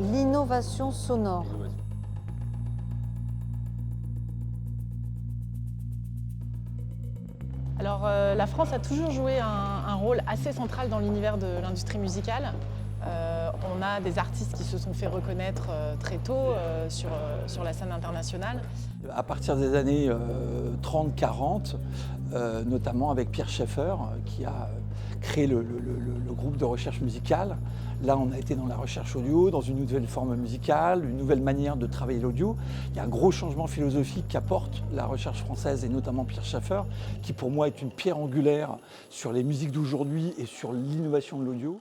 L'innovation sonore. Alors, la France a toujours joué un rôle assez central dans l'univers de l'industrie musicale. On a des artistes qui se sont fait reconnaître très tôt sur la scène internationale. À partir des années 30-40, notamment avec Pierre Schaeffer, qui a créé le groupe de recherche musicale. Là, on a été dans la recherche audio, dans une nouvelle forme musicale, une nouvelle manière de travailler l'audio. Il y a un gros changement philosophique qu'apporte la recherche française, et notamment Pierre Schaeffer, qui pour moi est une pierre angulaire sur les musiques d'aujourd'hui et sur l'innovation de l'audio.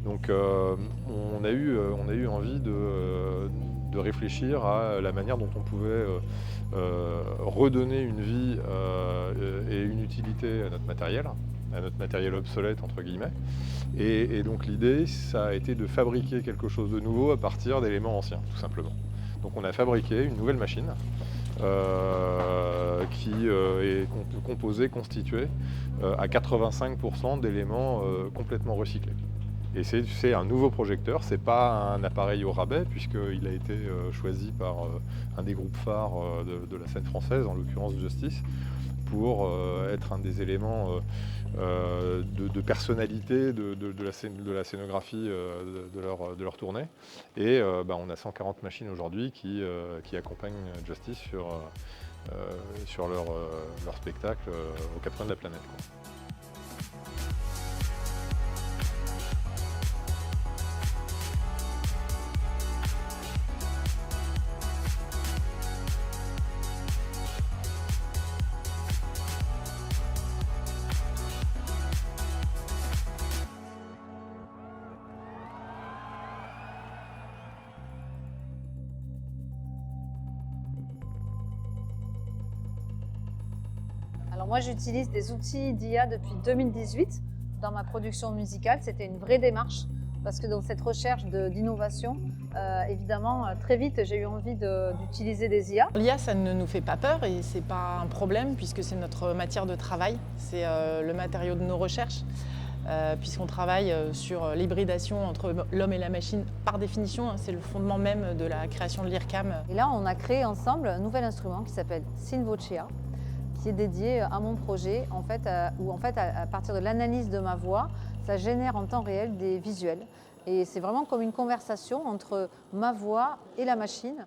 Donc on a eu envie de réfléchir à la manière dont on pouvait redonner une vie et une utilité à notre matériel obsolète entre guillemets. Et donc l'idée, ça a été de fabriquer quelque chose de nouveau à partir d'éléments anciens, tout simplement. Donc on a fabriqué une nouvelle machine qui est constituée à 85% d'éléments complètement recyclés. Et c'est un nouveau projecteur, c'est pas un appareil au rabais puisqu'il a été choisi par un des groupes phares de la scène française, en l'occurrence Justice, pour être un des éléments de personnalité de la scénographie de leur tournée. Et on a 140 machines aujourd'hui qui accompagnent Justice sur leur spectacle aux quatre coins de la planète, quoi. Alors moi, j'utilise des outils d'IA depuis 2018 dans ma production musicale. C'était une vraie démarche parce que dans cette recherche d'innovation, évidemment, très vite, j'ai eu envie d'utiliser des IA. L'IA, ça ne nous fait pas peur et c'est pas un problème puisque c'est notre matière de travail, c'est le matériau de nos recherches. Puisqu'on travaille sur l'hybridation entre l'homme et la machine par définition, c'est le fondement même de la création de l'IRCAM. Et là, on a créé ensemble un nouvel instrument qui s'appelle Synvocia, qui est dédié à mon projet, où à partir de l'analyse de ma voix, ça génère en temps réel des visuels. Et c'est vraiment comme une conversation entre ma voix et la machine.